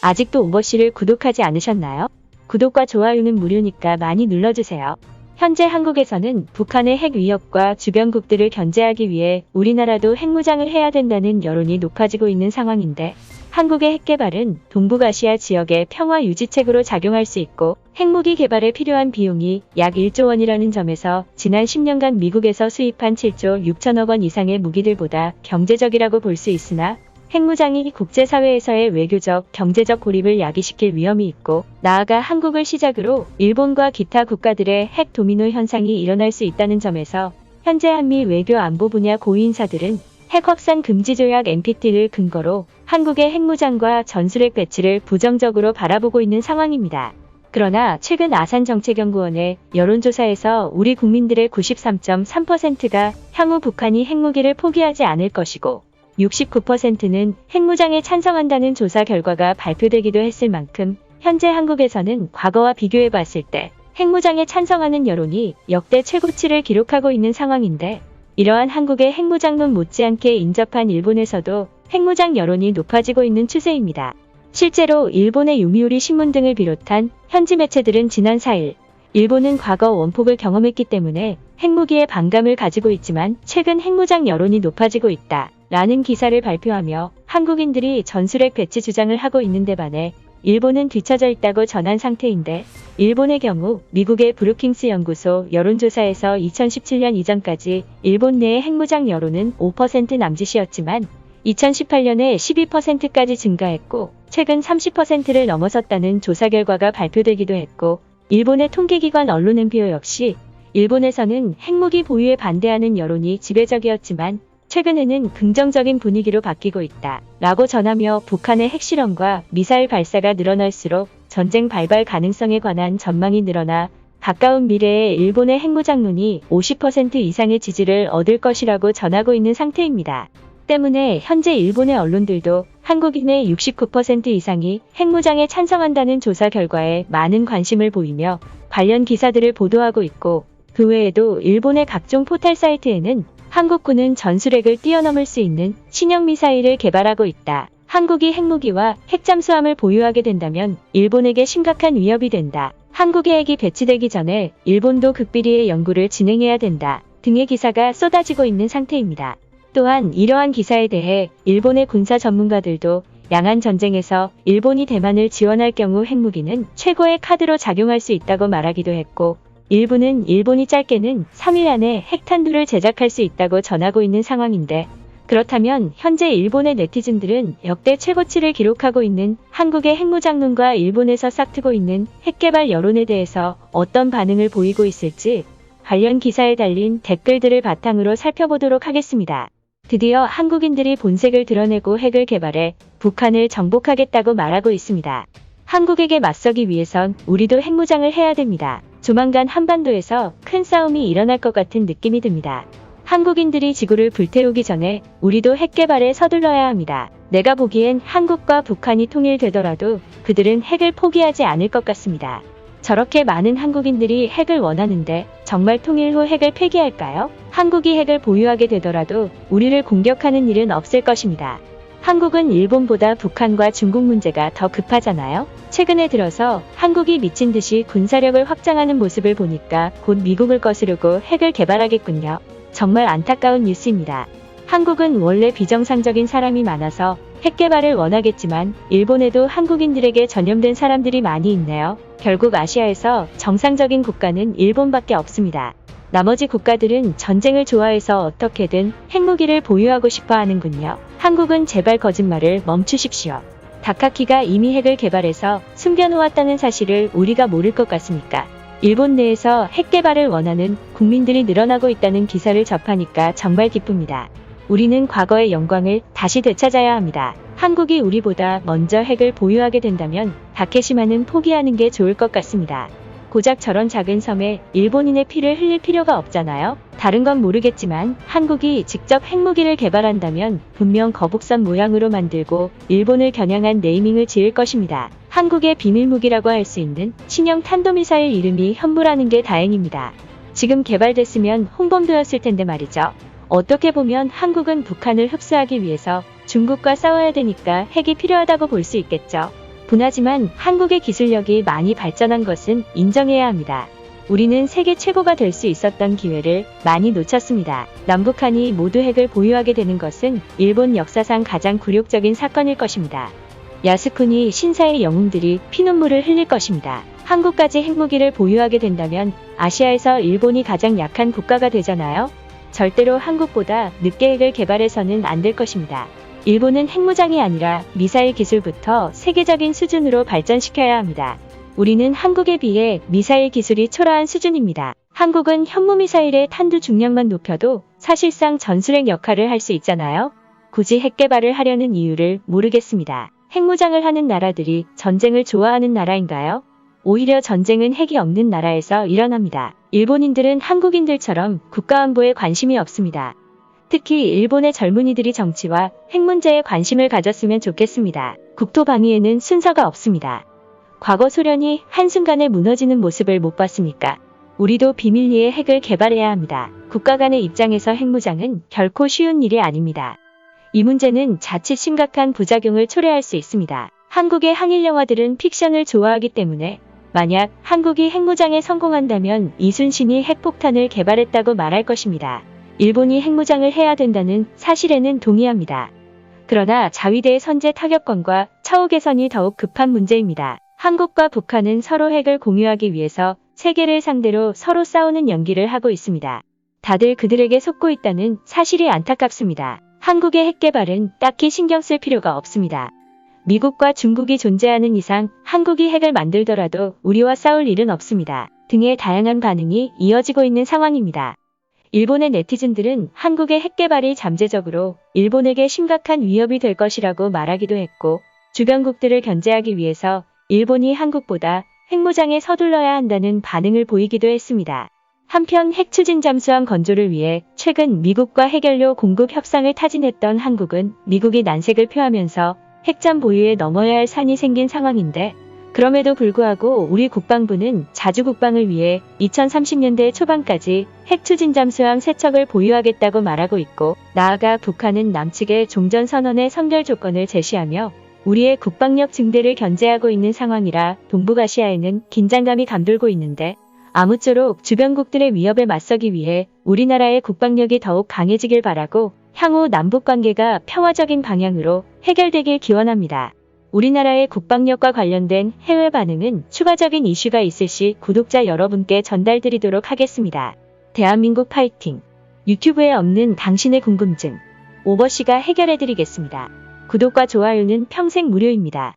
아직도 오버씨를 구독하지 않으셨나요? 구독과 좋아요는 무료니까 많이 눌러주세요. 현재 한국에서는 북한의 핵 위협과 주변국들을 견제하기 위해 우리나라도 핵무장을 해야 된다는 여론이 높아지고 있는 상황인데, 한국의 핵 개발은 동북아시아 지역의 평화 유지책으로 작용할 수 있고, 핵무기 개발에 필요한 비용이 약 1조 원이라는 점에서 지난 10년간 미국에서 수입한 7조 6천억 원 이상의 무기들보다 경제적이라고 볼 수 있으나, 핵무장이 국제사회에서의 외교적, 경제적 고립을 야기시킬 위험이 있고, 나아가 한국을 시작으로 일본과 기타 국가들의 핵 도미노 현상이 일어날 수 있다는 점에서 현재 한미 외교 안보 분야 고위인사들은 핵 확산 금지 조약 NPT를 근거로 한국의 핵무장과 전술핵 배치를 부정적으로 바라보고 있는 상황입니다. 그러나 최근 아산정책연구원의 여론조사에서 우리 국민들의 93.3%가 향후 북한이 핵무기를 포기하지 않을 것이고, 69%는 핵무장에 찬성한다는 조사 결과가 발표되기도 했을 만큼 현재 한국에서는 과거와 비교해 봤을 때 핵무장에 찬성하는 여론이 역대 최고치를 기록하고 있는 상황인데, 이러한 한국의 핵무장론 못지않게 인접한 일본에서도 핵무장 여론이 높아지고 있는 추세입니다. 실제로 일본의 요미우리 신문 등을 비롯한 현지 매체들은 지난 4일 일본은 과거 원폭을 경험했기 때문에 핵무기에 반감을 가지고 있지만 최근 핵무장 여론이 높아지고 있다 라는 기사를 발표하며 한국인들이 전술핵 배치 주장을 하고 있는데 반해 일본은 뒤처져 있다고 전한 상태인데, 일본의 경우 미국의 브루킹스 연구소 여론조사에서 2017년 이전까지 일본 내의 핵무장 여론은 5% 남짓이었지만 2018년에 12%까지 증가했고 최근 30%를 넘어섰다는 조사 결과가 발표되기도 했고, 일본의 통계기관 언론 엠피오 역시 일본에서는 핵무기 보유에 반대하는 여론이 지배적이었지만 최근에는 긍정적인 분위기로 바뀌고 있다 라고 전하며 북한의 핵실험과 미사일 발사가 늘어날수록 전쟁 발발 가능성에 관한 전망이 늘어나 가까운 미래에 일본의 핵무장론이 50% 이상의 지지를 얻을 것이라고 전하고 있는 상태입니다. 때문에 현재 일본의 언론들도 한국인의 69% 이상이 핵무장에 찬성한다는 조사 결과에 많은 관심을 보이며 관련 기사들을 보도하고 있고, 그 외에도 일본의 각종 포털 사이트에는 한국군은 전술핵을 뛰어넘을 수 있는 신형 미사일을 개발하고 있다. 한국이 핵무기와 핵잠수함을 보유하게 된다면 일본에게 심각한 위협이 된다. 한국의 핵이 배치되기 전에 일본도 극비리의 연구를 진행해야 된다. 등의 기사가 쏟아지고 있는 상태입니다. 또한 이러한 기사에 대해 일본의 군사 전문가들도 양안 전쟁에서 일본이 대만을 지원할 경우 핵무기는 최고의 카드로 작용할 수 있다고 말하기도 했고, 일부는 일본이 짧게는 3일 안에 핵탄두를 제작할 수 있다고 전하고 있는 상황인데, 그렇다면 현재 일본의 네티즌들은 역대 최고치를 기록하고 있는 한국의 핵무장론과 일본에서 싹트고 있는 핵개발 여론에 대해서 어떤 반응을 보이고 있을지 관련 기사에 달린 댓글들을 바탕으로 살펴보도록 하겠습니다. 드디어 한국인들이 본색을 드러내고 핵을 개발해 북한을 정복하겠다고 말하고 있습니다. 한국에게 맞서기 위해선 우리도 핵무장을 해야 됩니다. 조만간 한반도에서 큰 싸움이 일어날 것 같은 느낌이 듭니다. 한국인들이 지구를 불태우기 전에 우리도 핵 개발에 서둘러야 합니다. 내가 보기엔 한국과 북한이 통일되더라도 그들은 핵을 포기하지 않을 것 같습니다. 저렇게 많은 한국인들이 핵을 원하는데 정말 통일 후 핵을 폐기할까요? 한국이 핵을 보유하게 되더라도 우리를 공격하는 일은 없을 것입니다. 한국은 일본보다 북한과 중국 문제가 더 급하잖아요. 최근에 들어서 한국이 미친 듯이 군사력을 확장하는 모습을 보니까 곧 미국을 거스르고 핵을 개발하겠군요. 정말 안타까운 뉴스입니다. 한국은 원래 비정상적인 사람이 많아서 핵 개발을 원하겠지만 일본에도 한국인들에게 전염된 사람들이 많이 있네요. 결국 아시아에서 정상적인 국가는 일본밖에 없습니다. 나머지 국가들은 전쟁을 좋아해서 어떻게든 핵무기를 보유하고 싶어 하는군요. 한국은 제발 거짓말을 멈추십시오. 다카키가 이미 핵을 개발해서 숨겨놓았다는 사실을 우리가 모를 것 같습니까? 일본 내에서 핵 개발을 원하는 국민들이 늘어나고 있다는 기사를 접하니까 정말 기쁩니다. 우리는 과거의 영광을 다시 되찾아야 합니다. 한국이 우리보다 먼저 핵을 보유하게 된다면 다케시마는 포기하는 게 좋을 것 같습니다. 고작 저런 작은 섬에 일본인의 피를 흘릴 필요가 없잖아요. 다른 건 모르겠지만 한국이 직접 핵무기를 개발한다면 분명 거북선 모양으로 만들고 일본을 겨냥한 네이밍을 지을 것입니다. 한국의 비밀무기라고 할 수 있는 신형 탄도미사일 이름이 현무라는 게 다행입니다. 지금 개발됐으면 홍범도였을 텐데 말이죠. 어떻게 보면 한국은 북한을 흡수하기 위해서 중국과 싸워야 되니까 핵이 필요하다고 볼 수 있겠죠. 분하지만 한국의 기술력이 많이 발전한 것은 인정해야 합니다. 우리는 세계 최고가 될 수 있었던 기회를 많이 놓쳤습니다. 남북한이 모두 핵을 보유하게 되는 것은 일본 역사상 가장 굴욕적인 사건일 것입니다. 야스쿠니 신사의 영웅들이 피눈물을 흘릴 것입니다. 한국까지 핵무기를 보유하게 된다면 아시아에서 일본이 가장 약한 국가가 되잖아요. 절대로 한국보다 늦게 핵을 개발해서는 안 될 것입니다. 일본은 핵무장이 아니라 미사일 기술부터 세계적인 수준으로 발전시켜야 합니다. 우리는 한국에 비해 미사일 기술이 초라한 수준입니다. 한국은 현무미사일의 탄두 중량만 높여도 사실상 전술핵 역할을 할 수 있잖아요. 굳이 핵 개발을 하려는 이유를 모르겠습니다. 핵무장을 하는 나라들이 전쟁을 좋아하는 나라인가요? 오히려 전쟁은 핵이 없는 나라에서 일어납니다. 일본인들은 한국인들처럼 국가안보에 관심이 없습니다. 특히 일본의 젊은이들이 정치와 핵 문제에 관심을 가졌으면 좋겠습니다. 국토 방위에는 순서가 없습니다. 과거 소련이 한순간에 무너지는 모습을 못 봤습니까? 우리도 비밀리에 핵을 개발해야 합니다. 국가 간의 입장에서 핵무장은 결코 쉬운 일이 아닙니다. 이 문제는 자칫 심각한 부작용을 초래할 수 있습니다. 한국의 항일 영화들은 픽션을 좋아하기 때문에 만약 한국이 핵무장에 성공한다면 이순신이 핵폭탄을 개발했다고 말할 것입니다. 일본이 핵무장을 해야 된다는 사실에는 동의합니다. 그러나 자위대의 선제 타격권과 차후 개선이 더욱 급한 문제입니다. 한국과 북한은 서로 핵을 공유하기 위해서 세계를 상대로 서로 싸우는 연기를 하고 있습니다. 다들 그들에게 속고 있다는 사실이 안타깝습니다. 한국의 핵 개발은 딱히 신경 쓸 필요가 없습니다. 미국과 중국이 존재하는 이상 한국이 핵을 만들더라도 우리와 싸울 일은 없습니다. 등의 다양한 반응이 이어지고 있는 상황입니다. 일본의 네티즌들은 한국의 핵 개발이 잠재적으로 일본에게 심각한 위협이 될 것이라고 말하기도 했고, 주변국들을 견제하기 위해서 일본이 한국보다 핵무장에 서둘러야 한다는 반응을 보이기도 했습니다. 한편 핵 추진 잠수함 건조를 위해 최근 미국과 핵연료 공급 협상을 타진했던 한국은 미국이 난색을 표하면서 핵잠 보유에 넘어야 할 산이 생긴 상황인데, 그럼에도 불구하고 우리 국방부는 자주 국방을 위해 2030년대 초반까지 핵 추진 잠수함 3척을 보유하겠다고 말하고 있고, 나아가 북한은 남측의 종전선언의 선결 조건을 제시하며 우리의 국방력 증대를 견제하고 있는 상황이라 동북아시아에는 긴장감이 감돌고 있는데, 아무쪼록 주변국들의 위협에 맞서기 위해 우리나라의 국방력이 더욱 강해지길 바라고 향후 남북관계가 평화적인 방향으로 해결되길 기원합니다. 우리나라의 국방력과 관련된 해외 반응은 추가적인 이슈가 있을 시 구독자 여러분께 전달드리도록 하겠습니다. 대한민국 파이팅! 유튜브에 없는 당신의 궁금증, 오버씨가 해결해드리겠습니다. 구독과 좋아요는 평생 무료입니다.